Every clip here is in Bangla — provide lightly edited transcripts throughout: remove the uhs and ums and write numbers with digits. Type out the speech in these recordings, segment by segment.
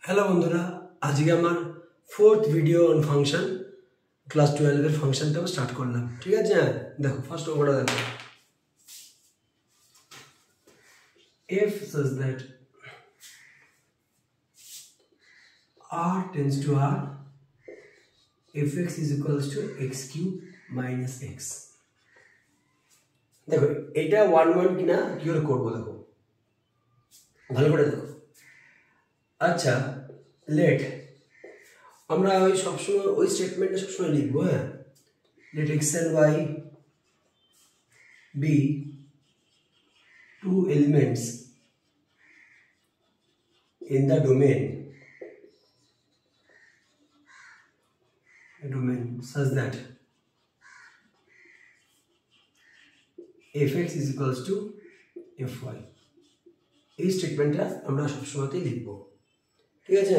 हेलो बंधुरा आज के हमार fourth video on function class 12 এর ফাংশনটা স্টার্ট করলাম। ঠিক আছে, দেখো ফার্স্ট অঙ্কটা দেখো, if such that r tends to r fx is equals to x cube minus x। দেখো এটা 1 কিনা কি করে করব, দেখো ভালো করে দেখো। আচ্ছা লেট আমরা ওই সবসময় ওই স্টেটমেন্টটা সবসময় লিখবো। হ্যাঁ, let x and y be two elements in the domain such that fx is equals to fy। এই স্টেটমেন্টটা আমরা সবসময়তেই লিখবো। ঠিক আছে,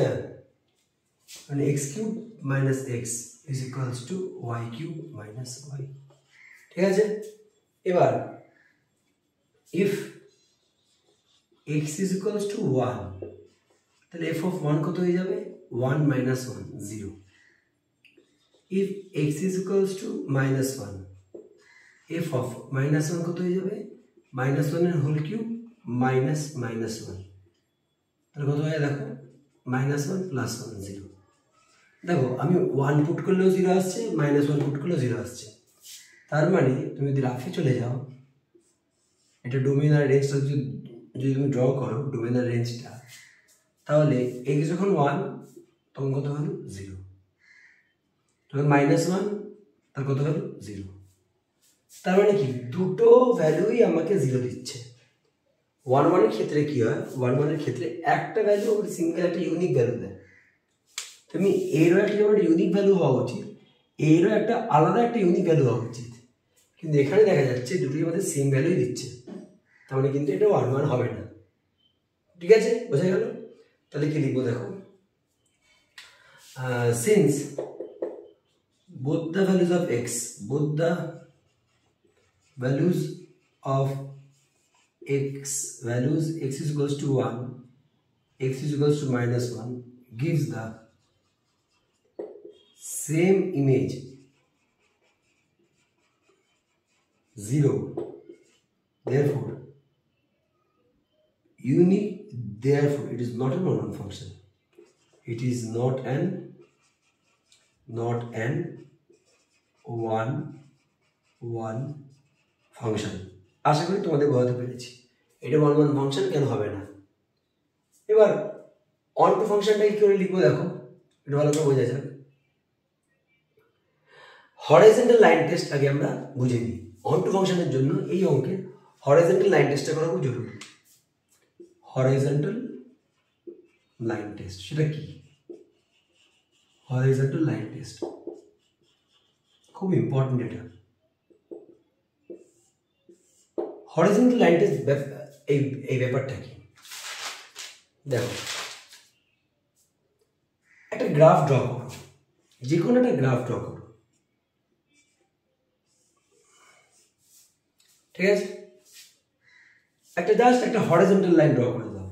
মানে x cube minus x is equals to y cube minus y. ঠিক আছে, এবার if x is equals to 1 তাহলে f অফ 1 কত হয়ে যাবে, 1 minus 1 0। If x is equals to minus 1 f of minus 1 কত হয়ে যাবে, মাইনাস 1 এর হোল কিউব মাইনাস মাইনাস 1, তাহলে কত হয় দেখো মাইনাস 1 প্লাস 1 0। দেখো আমি 1 পুট করলেও 0 আসছে, মাইনাস 1 পুট করলেও 0 আসছে। তার মানে তুমি যদি রাফে চলে যাও, এটা ডোমেন আর রেঞ্জটা যদি তুমি ড্র করো ডোমেন আর রেঞ্জটা, তাহলে x যখন 1 তখন কত হলো 0, তখন মাইনাস 1 তার কত হলো 0। তার মানে কি দুটো ভ্যালুই আমাকে 0 দিচ্ছে। 1 1 এর ক্ষেত্রে কি হয়, 1 1 এর ক্ষেত্রে একটা ভ্যালু সিঙ্গেল একটা ইউনিক ভ্যালু দেয়। তুমি এরও একটা যেমন ইউনিক ভ্যালু হওয়া উচিত, এরও একটা আলাদা একটা ইউনিক ভ্যালু হওয়া উচিত, কিন্তু এখানে দেখা যাচ্ছে দুটোই আমাদের সেম ভ্যালুই দিচ্ছে, তার মানে কিন্তু এটা 1 1 হবে না। ঠিক আছে, বোঝা গেল? তাহলে কি লিখবো দেখো, since both the values of x x is equals to 1, x is equals to minus 1 gives the same image 0, therefore it is not a non-one function, it is not an 1 function. আশা করি তোমাদের বোঝাতে পেরেছি এটা 1 1 ফাংশন কেন হবে না। এবার অন টু ফাংশনটা কি করে লিখবো দেখো, এটা ভালো করে বোঝা যাক। হরাইজন্টাল লাইন টেস্ট আগে আমরা বুঝে নিই। অন টু ফাংশনের জন্য এই অঙ্কে হরাইজন্টাল লাইন টেস্টটা করা খুব জরুরি। হরাইজন্টাল লাইন টেস্ট সেটা কি, হরাইজন্টাল লাইন টেস্ট খুব ইম্পর্টেন্ট। এটা হরাইজন্টাল লাইন টেস্ট এই ব্যাপারটা কি দেখো, একটা গ্রাফ ড্র করো, যে কোনো একটা গ্রাফ ড্র করো। ঠিক আছে, একটা জাস্ট একটা হরাইজন্টাল লাইন ড্র করে দাও।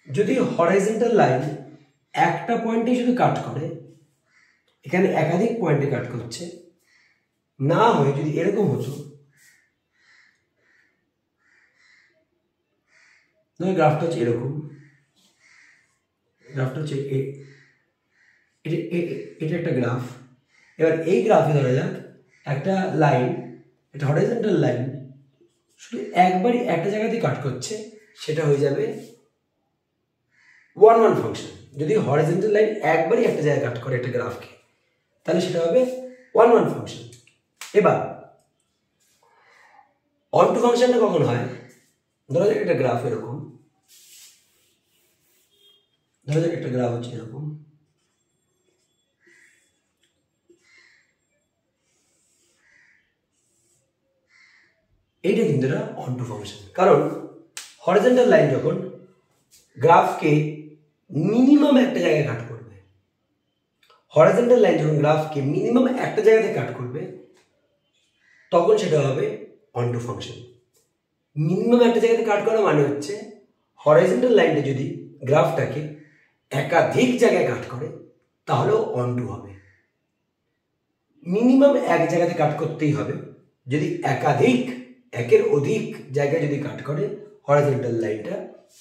যদি হরাইজন্টাল লাইন একটা পয়েন্টে শুধু কাট করে, এখানে একাধিক পয়েন্টে কাট করছে না হয়, যদি এরকম হতো, গ্রাফটা হচ্ছে এরকম, গ্রাফটা হচ্ছে এটা একটা গ্রাফ। এবার এই গ্রাফে ধরা যাক একটা লাইন, একটা হরাইজন্টাল লাইন শুধু একবারই একটা জায়গাতে কাট করছে, সেটা হয়ে যাবে 1 1 ফাংশন। যদি হরাইজন্টাল লাইন একবারই একটা জায়গায় কাট করে একটা গ্রাফকে, তাহলে সেটা হবে 1 1 ফাংশন। এবার অন টু ফাংশনটা কখন হয়, ধরা যাক একটা গ্রাফ এরকম, ধরা যাক একটা গ্রাফ হচ্ছে এরকম, এইটা কিন্তু এটা অন টু ফাংশন। কারণ হরাইজন্টাল লাইন যখন গ্রাফকে মিনিমাম একটা জায়গায় কাট করবে, হরাইজন্টাল লাইন যখন গ্রাফকে মিনিমাম একটা জায়গাতে কাট করবে, তখন সেটা হবে অন টু ফাংশন। মিনিমাম একটা জায়গাতে কাট করা মানে হচ্ছে হরাইজন্টাল লাইনটা যদি গ্রাফটাকে একাধিক জায়গায় কাট করে তাহলেও অনটু হবে। মিনিমাম এক জায়গাতে কাট করতেই হবে। যদি একাধিক একের অধিক জায়গায় যদি কাট করে হরাইজন্টাল লাইনটা,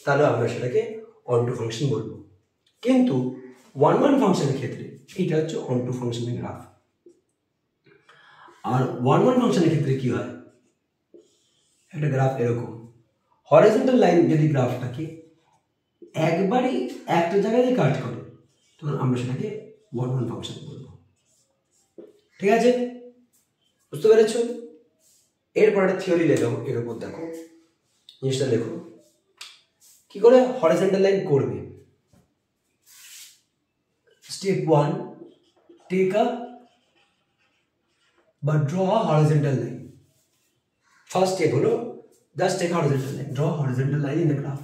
তাহলে আমরা সেটাকে অনটু ফাংশন বলবো। কিন্তু ওয়ান ওয়ান ফাংশনের ক্ষেত্রে এটা হচ্ছে অনটু ফাংশনের গ্রাফ। আর ওয়ান ওয়ান ফাংশনের ক্ষেত্রে কি হয়, একটা গ্রাফ এরকম হরাইজন্টাল লাইন যদি গ্রাফটাকে একবারই একটা জায়গায় কাট করে তখন আমরা সেটাকে ওয়ান ওয়ান ফাংশন বলবো। ঠিক আছে, বুঝতে পেরেছ? এরপর একটা থিওরি লেখাও, এর উপর দেখো জিনিসটা লেখো কি করে হরাইজন্টাল লাইন করবে। স্টেপ 1, টেক আ বা draw a horizontal line. First step হলো just take horizontal line, draw horizontal line in the graph,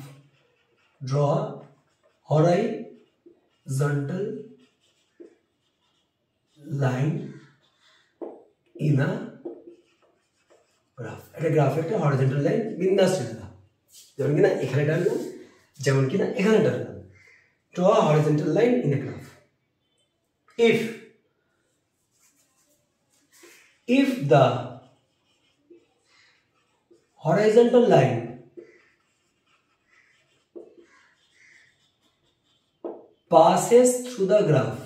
draw a horizontal line in a graph। একটা গ্রাফে একটা হরাইজন্টাল লাইন বিন্যাস টানলাম, যেমন কিনা এখানে টানলাম, যেমন কিনা এখানে টানলাম। Draw a horizontal line in a graph. if the horizontal line passes through the graph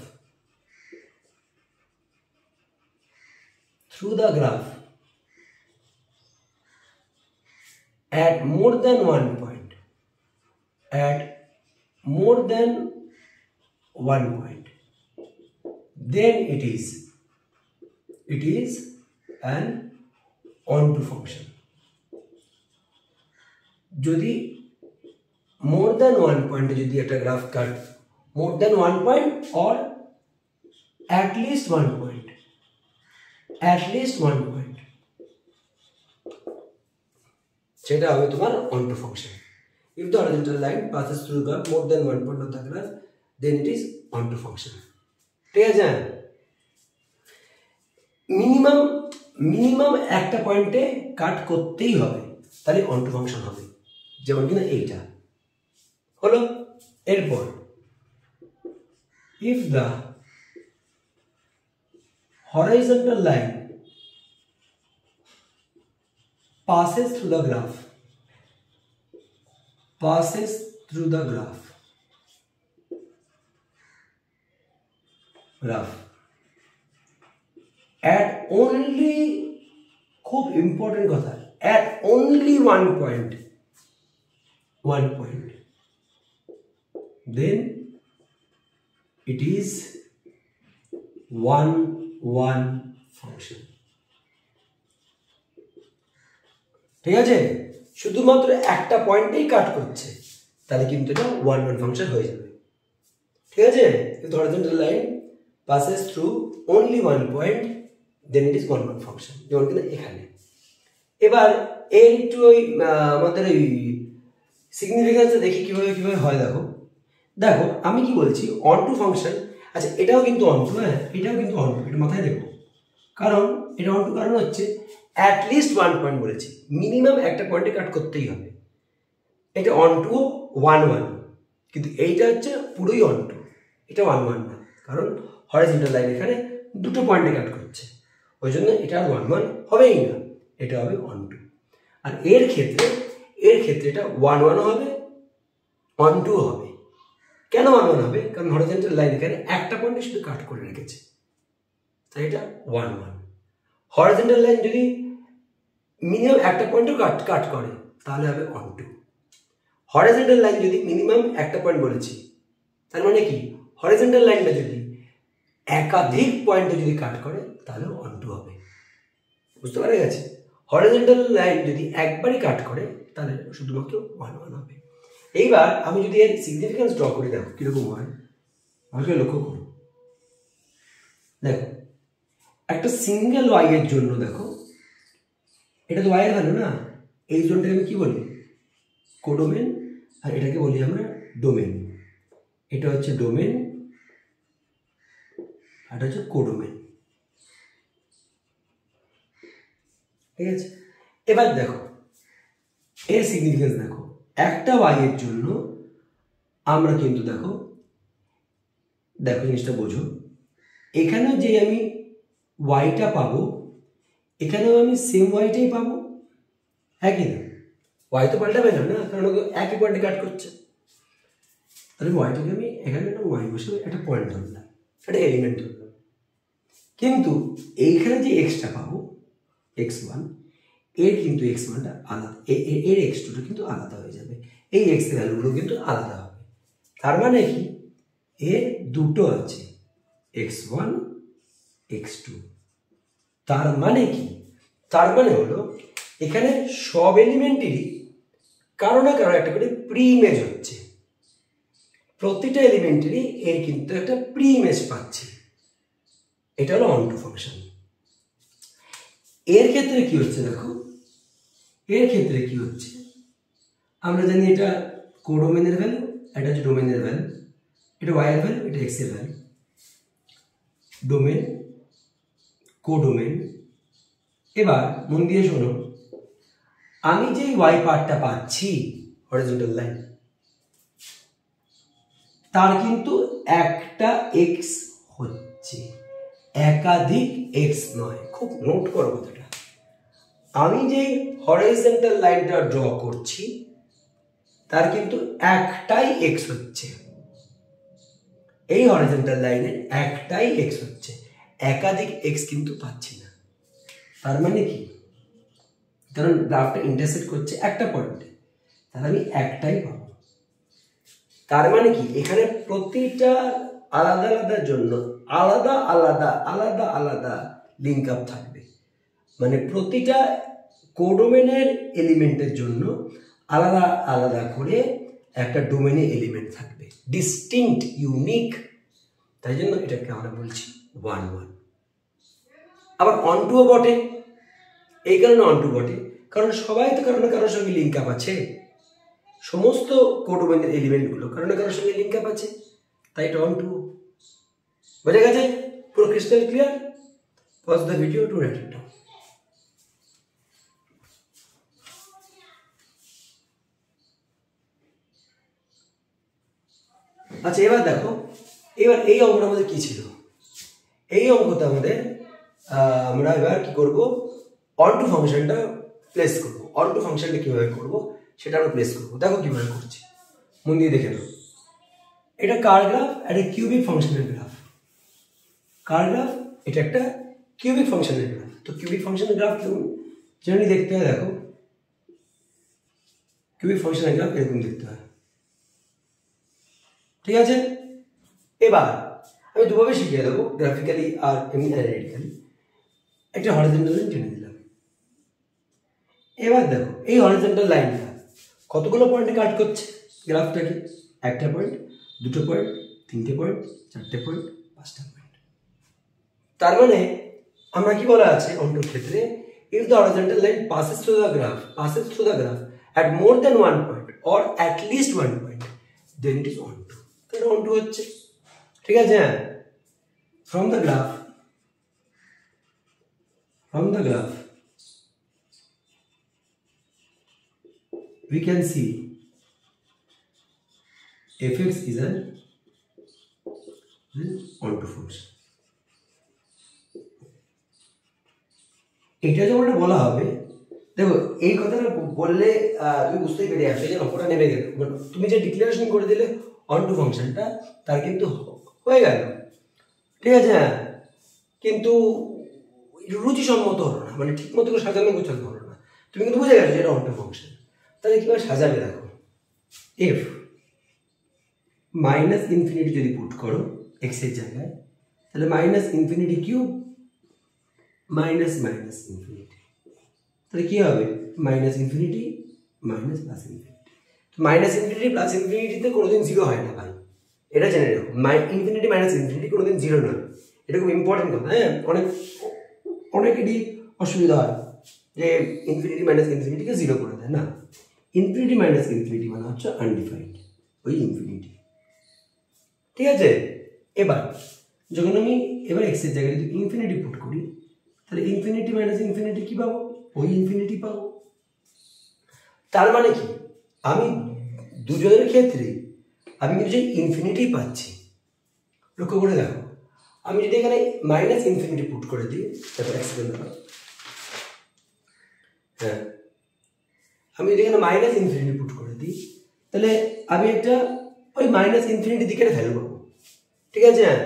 at more than one point, then it is an onto function। যদি more than one point যদি একটা graph cut, more than one point or at least one point, সেটা হবে তোমার onto function। if the horizontal line passes through the more than one point of the graph then it is onto function। ঠিক আছে, মিনিমাম একটা পয়েন্টে কাট করতেই হবে, তাহলে onto function হবে, যেমন কিনা এইটা হলো। এরপর if the horizontal line passes through the graph at only, খুব ইম্পর্টেন্ট কথা, at only one point, then it is one function। ঠিক আছে, শুধুমাত্র একটা পয়েন্টেই কাট করছে তাহলে কিন্তু এটা ওয়ান ফাংশন হয়ে যাবে। ঠিক আছে, if the horizontal line passes through only one point then it is one function, যেমন কিনা এখানে। এবার এর একটু ওই আমাদের ওই সিগনিফিকেন্সটা দেখি কিভাবে হয়। দেখো আমি কি বলছি, অনটু ফাংশন। আচ্ছা, এটাও কিন্তু অনটু, হ্যাঁ এটাও কিন্তু অনটু, এটা মাথায় রেখো। কারণ এটা অনটু কারণ হচ্ছে অ্যাটলিস্ট ওয়ান পয়েন্ট বলেছি, মিনিমাম একটা পয়েন্টে কাট করতেই হবে। এটা অনটু ওয়ান, কিন্তু এইটা হচ্ছে পুরোই অনটু, এটা ওয়ান না, কারণ হরাইজন্টাল লাইন এখানে দুটো পয়েন্টে কাট করছে, ওই জন্য এটা আর ওয়ান হবেই না, এটা হবে অনটু। আর এর ক্ষেত্রে এটা ওয়ান হবে, অনটু হবে। কেন ওয়ান হবে? কারণ হরাইজন্টাল লাইন এখানে একটা পয়েন্টে শুধু কাট করে রেখেছে, তাই এটা ওয়ান। হরাইজন্টাল লাইন যদি মিনিমাম একটা পয়েন্টও কাট করে তাহলে হবে অনটু। হরাইজন্টাল লাইন যদি মিনিমাম একটা পয়েন্ট বলেছি, তার মানে কি হরাইজন্টাল লাইনটা যদি একাধিক পয়েন্টে যদি কাট করে তাহলে অনটু হবে। বুঝতে পারা গেছে? হরাইজন্টাল লাইন যদি একবারই কাট করে তাহলে শুধুমাত্র ওয়ান হবে। এইবার আমি যদি এর সিগনিফিকেন্স ড্র করে, দেখো কিরকম হয়, আমাকে লক্ষ্য করো। দেখো একটা সিঙ্গেল ওয়াই এর জন্য, দেখো এটা তো ওয়াই এর ভ্যালু না, এই জোনটাকে আমি কি বলি? কোডোমেন, আর এটাকে বলি আমরা ডোমেন। এটা হচ্ছে ডোমেন, আর এটা হচ্ছে কোডোমেন। ঠিক আছে, এবার দেখো এর সিগনিফিকেন্স দেখো, একটা ওয়াই এর জন্য আমরা কিন্তু দেখো দেখো জিনিসটা বোঝো, এখানেও যে আমি ওয়াইটা পাবো এখানেও আমি সেম ওয়াইটাই পাবো, হ্যাঁ কি না? ওয়াই তো পাল্টাবে না, কারণ একই পয়েন্টে কাট করছে। তাহলে ওয়াইটাকে আমি এখানে একটা ওয়াই বসে একটা পয়েন্ট ধরলাম, একটা এলিমেন্ট ধরলাম, কিন্তু এইখানে যে এক্সটা পাবো x1 এর কিন্তু x1টা আলাদা, এর x2টা কিন্তু আলাদা হয়ে যাবে, এই x এর ভ্যালুগুলো কিন্তু আলাদা হবে। তার মানে কি এর দুটো আছে x1 x2। তার মানে কি? তার মানে হলো এখানে সব এলিমেন্টেরই কারো না কারো একটা করে প্রি ইমেজ হচ্ছে, প্রতিটা এলিমেন্টেরই এর কিন্তু একটা প্রি ইমেজ পাচ্ছে। এটা হলো অনটু ফাংশন। এর ক্ষেত্রে কি হচ্ছে দেখো, এর ক্ষেত্রে কি হচ্ছে আমরা জানি এটা কোডোমেনের ভ্যালু, এটা হচ্ছে ডোমেনের ভ্যালু, এটা ওয়াই এর ভ্যালু, এটা এক্স এর ভ্যালু, ডোমেন কোডোমেন। এবার মন দিয়ে শোনো, আমি যে ওয়াই পার্টটা পাচ্ছি হরিজন্টাল লাইন, তার কিন্তু একটা এক্স হচ্ছে, একাধিক এক্স নয়। খুব নোট করো কথাটা, আমি যে হরিজন্টাল লাইনটা ড্র করছি তার কিন্তু একটাই এক্স হচ্ছে, এই হরিজন্টাল লাইনের একটাই এক্স হচ্ছে, একাধিক এক্স কিন্তু পাচ্ছি না। তার মানে কি? কারণ গ্রাফটা ইন্টারসেক্ট করছে একটা পয়েন্টে, তাহলে আমি একটাই পাবো। তার মানে কি এখানে প্রতিটা আলাদা আলাদার জন্য আলাদা আলাদা আলাদা আলাদা লিঙ্ক আপ থাকবে, মানে প্রতিটা কোডোমেনের এলিমেন্টের জন্য আলাদা আলাদা করে একটা ডোমেনে এলিমেন্ট থাকবে, ডিস্টিংক্ট ইউনিক। তাই জন্য এটাকে আমরা বলছি 1 1। আবার অনটুও বটে, এই কারণে অনটু বটে কারণ সবাই তো কারো না কারোর সঙ্গে লিঙ্ক আপ আছে, সমস্ত কোডোমেনের এলিমেন্টগুলো কারো না কারোর সঙ্গে লিঙ্ক আপ আছে, তাই এটা অনটু। বোঝা গেছে? পুরো crystal clear? Pause the video to write it down. আচ্ছা এবার দেখো, এবার এই অঙ্কটা আমাদের কি ছিল? এই অঙ্কটা আমাদের আমরা এবার কি করব, অনটু ফাংশনটা প্লেস করব। অনটু ফাংশনটা কিভাবে করব সেটা আমরা প্লেস করব। দেখো কিভাবে করছি, মন দিয়ে দেখে নাও। এটা কার গ্রাফ? একটা কিউবিক ফাংশনের গ্রাফ। কার গ্রাফ? এটা একটা কিউবিক ফাংশনের গ্রাফ। তো কিউবিক ফাংশনের গ্রাফ কেমন জেনারেলি দেখতে হয়, দেখো কিউবিক ফাংশনের গ্রাফ এরকম দেখতে হয়, ঠিক আছে? এবার আমি দুভাবে শিখিয়ে দেবো, গ্রাফিক্যালি আর এমনি অ্যানালিটিক্যালি। একটা হরিজন্টাল লাইন টেনে দিলাম। এবার দেখো এই হরিজন্টাল লাইনটা কতগুলো পয়েন্টে কাট করছে গ্রাফটাকে? একটা পয়েন্ট, দুটো পয়েন্ট, তিনটে পয়েন্ট, চারটে পয়েন্ট, পাঁচটা পয়েন্ট। তার মানে আমরা কি বলা আছে অন্টোর ক্ষেত্রে, if the horizontal line passes through the graph at more than 1 point or at least 1 point, then it is onto। তাহলে onto হচ্ছে, ঠিক আছে? হ্যাঁ, from the graph we can see fx is an onto function। এটা যখন বলা হবে, দেখো এই কথাটা বললে তুমি বুঝতেই পেরে আসবে যে অঙ্কটা নেমে গেল, তুমি যে ডিক্লারেশন করে দিলে অনটু ফাংশনটা তার কিন্তু হয়ে গেল, ঠিক আছে? হ্যাঁ, কিন্তু রুচিসম্মত হলো না, মানে ঠিক মতো করে সাজানো গোছানো হলো না। তুমি কিন্তু বুঝে গেছো এটা অনটু ফাংশন, তাহলে কিভাবে সাজাবে দেখো। এফ মাইনাস ইনফিনিটি যদি পুট করো এক্স এর জায়গায়, তাহলে minus infinity cube minus minus infinity, তাহলে কি হবে? Minus infinity minus plus infinity. Minus infinity plus ইনফিনিটিতে কোনোদিন জিরো হয় না ভাই, এটা জেনে রাখো। ইনফিনিটি মাইনাস ইনফিনিটি কোনোদিন জিরো নয়, এটা খুব ইম্পর্টেন্ট কথা। হ্যাঁ, অনেকেরই অসুবিধা হয় যে ইনফিনিটি মাইনাস ইনফিনিটিকে জিরো করে দেয় না। ইনফিনিটি মাইনাস ইনফিনিটি মানে হচ্ছে আনডিফাইন্ড, ওই ইনফিনিটি, ঠিক আছে? এবার যখন আমি এবার এক্স এর জায়গায় যদি ইনফিনিটি পুট করি, তাহলে ইনফিনিটি মাইনাস ইনফিনিটি কি পাবো? ওই ইনফিনিটি পাবো। তার মানে কি আমি দুজনের ক্ষেত্রে আমি কিন্তু যে ইনফিনিটি পাচ্ছি, লক্ষ্য করে দেখো, আমি যদি এখানে মাইনাস ইনফিনিটি পুট করে দিই, তারপর এক সেকেন্ড দাঁড়াও, হ্যাঁ, আমি যদি এখানে মাইনাস ইনফিনিটি পুট করে দিই, তাহলে আমি একটা ওই মাইনাস ইনফিনিটি দিকে ভ্যালু পাবো, ঠিক আছে? হ্যাঁ,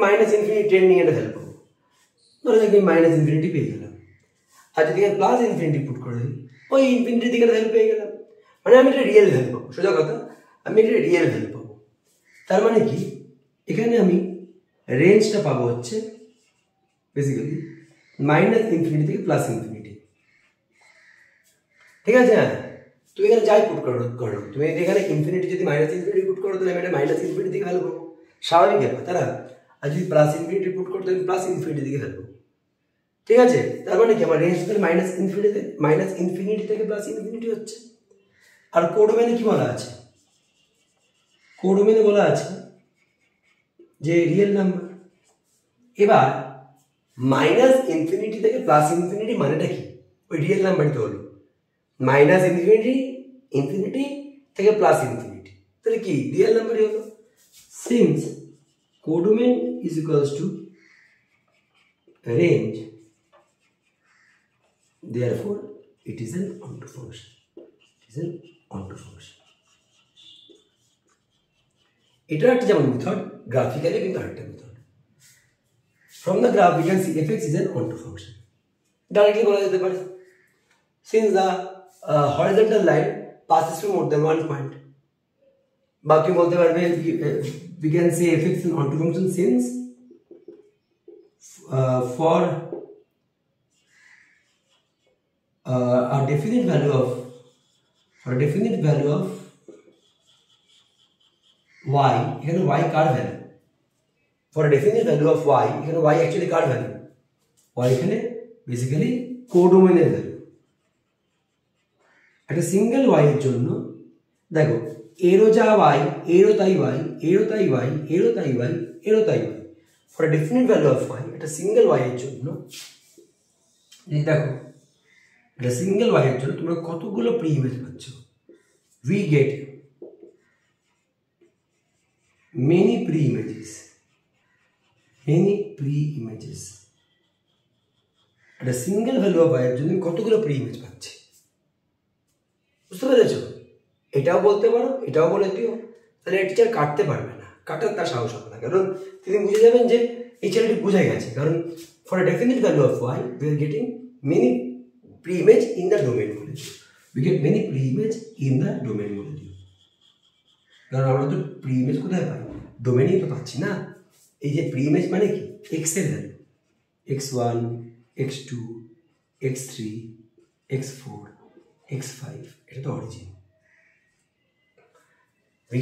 মাইনাস ইনফিনিটি 10 নিয়ে একটা ভ্যালু পাবো, ধরো আমি মাইনাস ইনফিনিটি পেয়ে গেলাম। আর যদি এখানে প্লাস ইনফিনিটি পুট করে দিই, ওই ইনফিনিটির দিকে ভ্যালু পেয়ে গেলাম, মানে আমি একটা রিয়েল ভ্যালু পাবো। সোজা কথা, আমি একটা রিয়েল ভ্যালু পাবো। তার মানে কি, এখানে আমি রেঞ্জটা পাবো হচ্ছে বেসিক্যালি মাইনাস ইনফিনিটি থেকে প্লাস ইনফিনিটি, ঠিক আছে? হ্যাঁ, তুমি এখানে যাই পুট করো, তুমি এখানে ইনফিনিটি যদি মাইনাস ইনফিনিটি পুট করো, তাহলে আমি এটা মাইনাস ইনফিনিটি থেকে ভ্যালু পাবো, স্বাভাবিক ব্যাপার, তারা। আর যদি প্লাস ইনফিনিটি পুট করো, তাহলে প্লাস ইনফিনিটি থেকে ভ্যালু পাবো, ঠিক আছে? তার মানে কি, আমার রেঞ্জ তাহলে মাইনাস ইনফিনিটি থেকে প্লাস ইনফিনিটি হচ্ছে। আর কোডোমেনে কি বলা আছে? কোডোমেনে বলা আছে যে রিয়েল নাম্বার। এবার মাইনাস ইনফিনিটি থেকে প্লাস ইনফিনিটি মানেটা কি? ওই রিয়েল নাম্বারই তো হলো মাইনাস ইনফিনিটি থেকে প্লাস ইনফিনিটি, তাহলে কি রিয়েল নাম্বারই হলো। Since codomain is equals two range, therefore it is an onto function. It is an onto function. এটা একটা যেমন মেথড, গ্রাফিক্যালি কিন্তু আরেকটা method. From the graph we can see fx is an onto function. Directly বলা যেতে পারে, since the horizontal line passes through more than one point. বাকি বলতে পারবে we can say fx is an onto function since for a definite value of y, এখানে y car value, for a definite value of y, এখানে y actually কার ভ্যালু, y এখানে বেসিক্যালি কোডোমেনের ভ্যালু। একটা সিঙ্গেল y এর জন্য দেখো, এরও যা y, এরও তাই y, এরও তাই y, এরও তাই y, এরও তাই y, for a definite value of y, একটা সিঙ্গেল y এর জন্য এই দেখো, একটা সিঙ্গেল y এর জন্য তোমরা কতগুলো প্রি ইমেজ পাচ্ছ? we get many pre-images, একটা সিঙ্গেল ভ্যালু অফ y এর জন্য কতগুলো প্রি ইমেজ পাচ্ছি, বুঝতে পেরেছো? এটাও বলতে পারো, এটাও বলে দিও, তাহলে টিচার কাটতে পারবে না, কাটার তার সাহস হবে না, কারণ তিনি বুঝে যাবেন যে এই ছেলেটি বুঝে গেছে। কারণ for a definite value of y we are getting many pre-image in the domain বলে দিও, we get many pre-image in the domain বলে দিও। কারণ আমরা তো প্রি ইমেজ কোথায় পাই? ডোমেনেই তো পাচ্ছি না। এই যে প্রি ইমেজ মানে কি, এক্স এর value, x1, x2, x3, x4, x5, এটা তো origin. we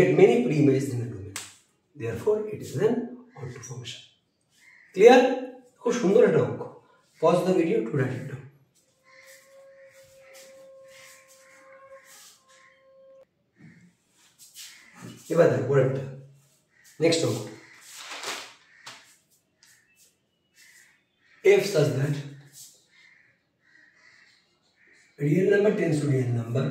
get many pre-images in the domain, therefore it is an onto function. Clear? খুব সুন্দর একটা অঙ্ক। Pause the video to write it down. এবার দেখো পরেরটা, নেক্সট অঙ্ক। if such that real number tends to real number,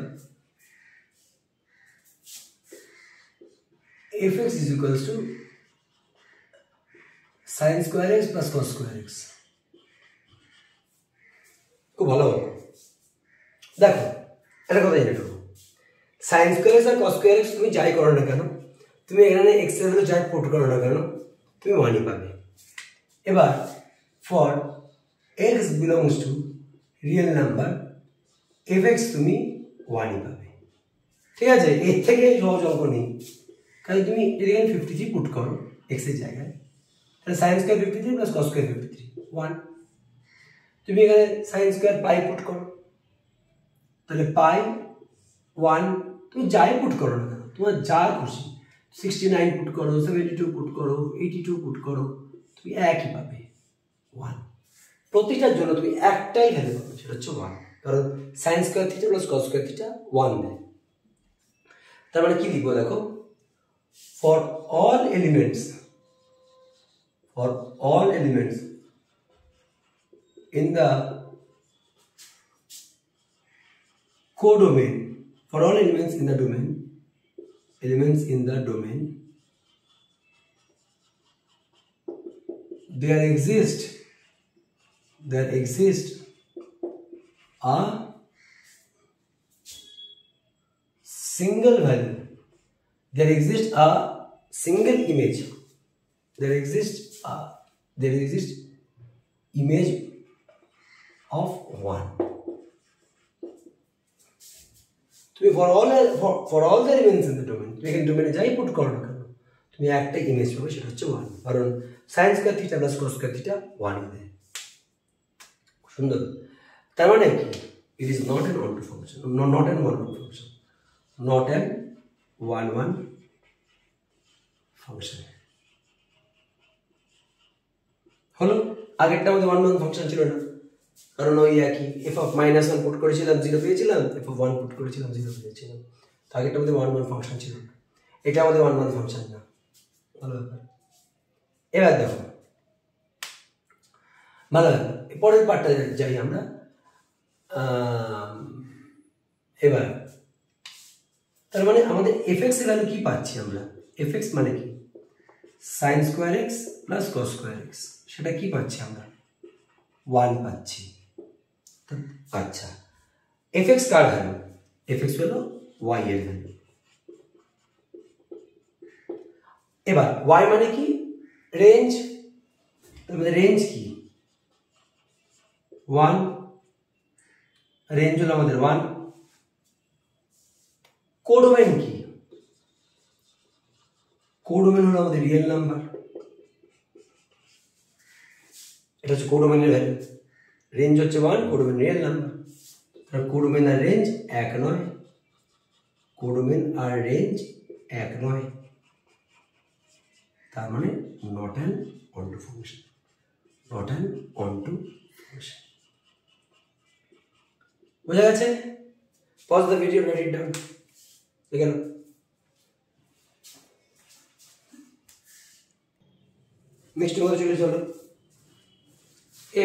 fx is equals to sin square x plus cos square x. খুব ভালো অঙ্ক। দেখো একটা কথা জেনে নেবো, সাইন স্কোয়ার এক্স আর কস স্কোয়ার এক্স তুমি যাই করো না কেন, তুমি এখানে এক্স এর ভ্যালু যাই পুট করো না কেন, তুমি ওয়ানই পাবে। এবার for x belongs to real number, F x তুমি ওয়ানই পাবে, ঠিক আছে? এর থেকে সহজ অঙ্ক নেই। কারণ তুমি যদি এখানে 53 পুট করো এক্স এর জায়গায়, তাহলে sine square 53 plus cos square 53 1। তুমি এখানে সাইন স্কোয়ার পাই পুট করো, তাহলে পাই 1, তুমি যাই পুট করো না কেন, তোমার যা খুশি, 69 পুট করো, 72 পুট করো, 82 পুট করো, তুমি একই পাবে 1। প্রতিটার জন্য তুমি একটাই ভ্যালু পাবে, সেটা হচ্ছে 1, কারণ sine square theta plus cos square theta 1 দেয়। তার মানে কি লিখবো দেখো, for all elements in the codomain, for all elements in the domain, elements in the domain, there exist a single value, there exists a single image, there exists image of 1. তুমি for all the elements in the domain, তুমি এখানে ডোমেনে যাই পুট করো না কেন, তুমি একটা ইমেজ পাবে, সেটা হচ্ছে 1, কারণ sin square theta plus cos square theta 1 দেয়। সুন্দর। তার মানে কি, it is not an onto function, not an one-one function, not an one-one function। হলো, আগেরটা আমাদের one-one function ছিল না, কারণ ওই একই f of -1 পুট করেছিলাম 0 পেয়েছিলাম, f of 1 পুট করেছিলাম 0 পেয়েছিলাম। তো আগেরটা আমাদের one-one function ছিল, এটা আমাদের one-one function না। ভালো ব্যাপার। এবার দেখো, ভালো ব্যাপার, পরের পার্টটা যাই আমরা। এবার তার মানে আমাদের fx এর ভ্যালু কি পাচ্ছি আমরা, fx মানে কি sin square x plus cos square x, সেটা কি পাচ্ছি আমরা 1 পাচ্ছি। আচ্ছা, fx কার ভ্যালু, fx হলো y এর ভ্যালু। এবার y মানে কি রেঞ্জ, তার মানে রেঞ্জ কি 1, রেঞ্জ হলো আমাদের 1। কোডোমেন কি, কোডোমেন হলো আমাদের রিয়েল নাম্বার, এটা হচ্ছে কোডোমেনের ভ্যালু। রেঞ্জ হচ্ছে 1, কোডোমেন রিয়েল নাম্বার, কারণ কোডোমেন আর রেঞ্জ এক নয়, কোডোমেন আর রেঞ্জ এক নয়, তার মানে not an onto function, not an onto function. বোঝা গেছে? Pause the video, write it down. ঠিক আছে, নেক্সট কথা চলে চলো,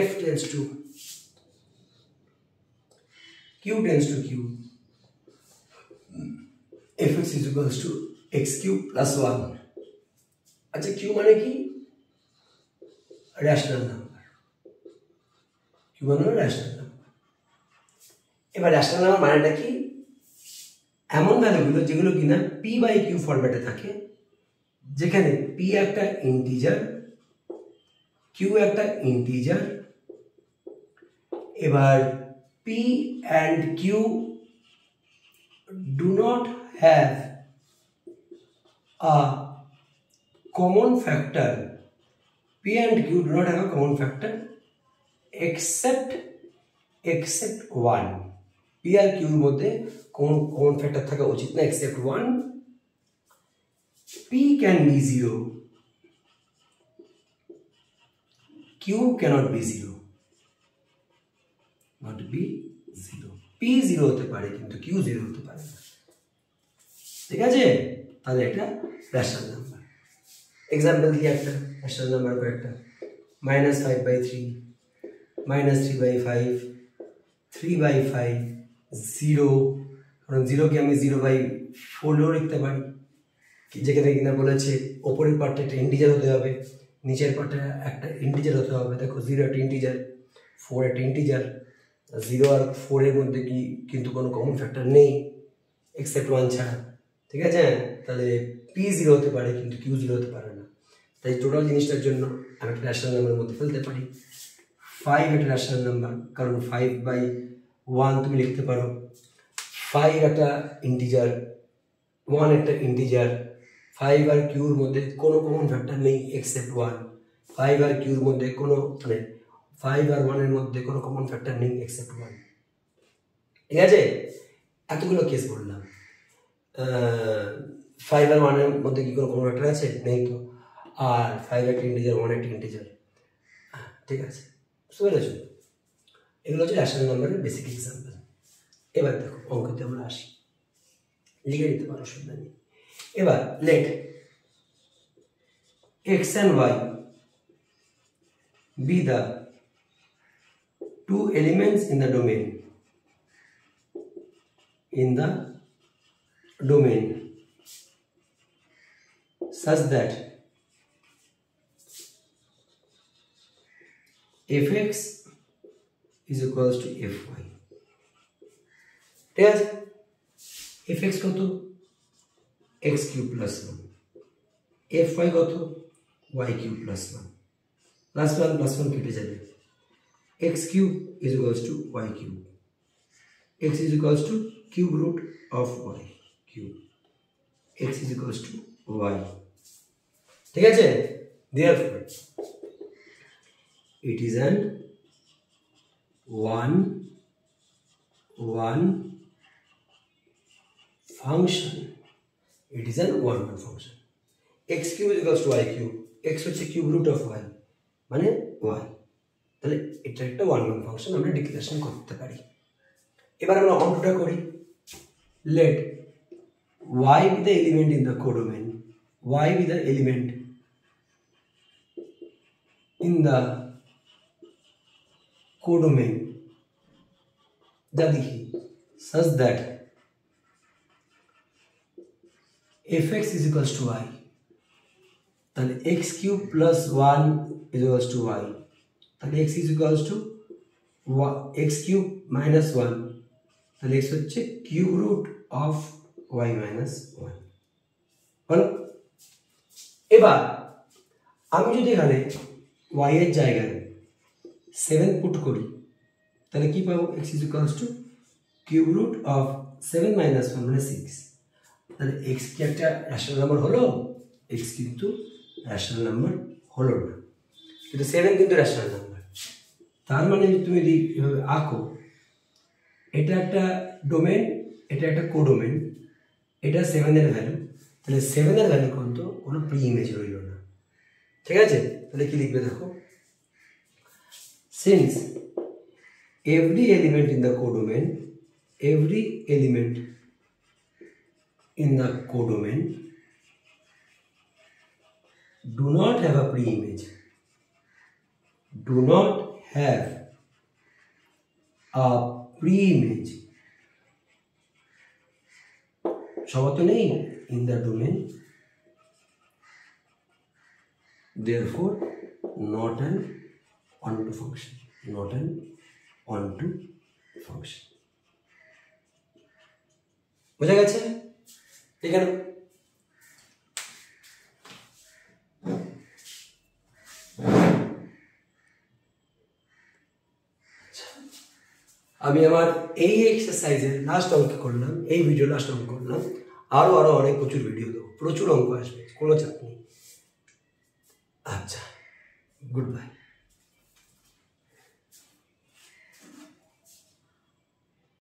f tends to q tends to q, fx is equals to x cube plus 1। আচ্ছা, q মানে কি রেশনাল নাম্বার, q মানে হলো রেশনাল নাম্বার। এবার রেশনাল নাম্বার মানেটা কি, এমন ভ্যালুগুলো যেগুলো কিনা p বাই q ফরম্যাটে থাকে, যেখানে p একটা ইন্টিজার, q একটা ইন্টিজার। এবার p and q do not have a common factor, p and q do not have a common factor except 1। p R q এর মধ্যে কোন common factor থাকা উচিত না except 1। p can be 0, q cannot be 0, not be 0, p 0 হতে পারে কিন্তু q 0 হতে পারে না। ঠিক আছে, তাহলে এটা রেশনাল নাম্বার। এক্সাম্পল দিয়ে একটা রেশনাল নাম্বার কয়েকটা, -5/3, -3/5, 3/5, 0, কারণ 0 কে আমি 0/4 লিখতে পারি, যেখানে কিনা বলেছে ওপরের পার্টটা একটা ইন্টিজার হতে হবে, নিচের পার্টটা একটা ইন্টিজার হতে হবে। দেখো 0 একটা ইন্টিজার, 4 একটা ইন্টিজার, 0 আর 4 এর মধ্যে কি কিন্তু কোনো কমন ফ্যাক্টর নেই এক্সেপ্ট 1 ছাড়া। ঠিক আছে, তাহলে p 0 হতে পারে কিন্তু q 0 হতে পারে না। তাই টোটাল জিনিসটার জন্য আমি একটা রেশনাল নাম্বারের মধ্যে ফেলতে পারি। 5 একটা রেশনাল নাম্বার, কারণ 5/1 তুমি লিখতে পারো। 5 একটা ইন্টিজার, 1 একটা ইন্টিজার, 5 আর q এর মধ্যে কোনো কমন ফ্যাক্টর নেই এক্সেপ্ট 1। 5 আর q এর মধ্যে কোনো মানে 5 আর 1 এর মধ্যে কোনো কমন ফ্যাক্টর নেই এক্সেপ্ট 1। ঠিক আছে, এতগুলো কেস বললাম। 5 আর 1 এর মধ্যে কি কোনো কমন ফ্যাক্টর আছে? নেই তো। আর 5 একটা ইন্টিজার, 1 একটা ইন্টিজার। ঠিক আছে, বুঝতে পেরেছ? এগুলো হচ্ছে রেশনাল নাম্বারের বেসিক এক্সাম্পল। এবার দেখো অঙ্কতে আমরা আসি, লিখে দিতে পারো, অসুবিধা নেই। এবার late x and y be the two elements in the domain, such that fx is equals to fy ঠিক আছে fx কত x cube plus 1 fy কত y cube plus 1 plus 1 কেটে যাবে x cube is equals to y cube x is equals to cube root of y cube x is equals to y ঠিক আছে therefore it is an 1 function it is an 1 function x cube is equals to y cube x হচ্ছে cube root of y মানে y তাহলে এটা একটা 1 ফাংশন আমরা ডিক্লারেশন করতে পারি এবার আমরা অঙ্কটা করি let y be the element in the codomain y be the element in the codomain যা দেখি such that fx is equals to y তাহলে x cube plus 1 is equals to y তাহলে x is equals to x cube minus 1 তাহলে x হচ্ছে cube root of y minus 1 বলো এবার আমি যদি এখানে y এর জায়গায় 7 পুট করি তাহলে কি পাবো x is equals to cube root of 7 minus 1 মানে 6 তাহলে x কি একটা রেশনাল নাম্বার হলো x কিন্তু রেশনাল নাম্বার হলো না কিন্তু 7 কিন্তু রেশনাল নাম্বার তার মানে তুমি যদি এভাবে আঁকো এটা একটা ডোমেন এটা একটা কোডোমেন এটা 7 এর ভ্যালু তাহলে 7 এর ভ্যালু কত কোনো প্রি ইমেজ রইল না ঠিক আছে তাহলে কি লিখবে দেখো since every element in the codomain do not have a pre-image সবাই নেই in the domain therefore not an onto function বোঝা গেছে ঠিক আছে আমি আমার এই এক্সারসাইজের লাস্ট অঙ্ক করলাম এই ভিডিও লাস্ট অঙ্ক করলাম আরো অনেক প্রচুর ভিডিও দেবো প্রচুর অঙ্ক আসবে কোনো চাপ নেই আচ্ছা গুড বাই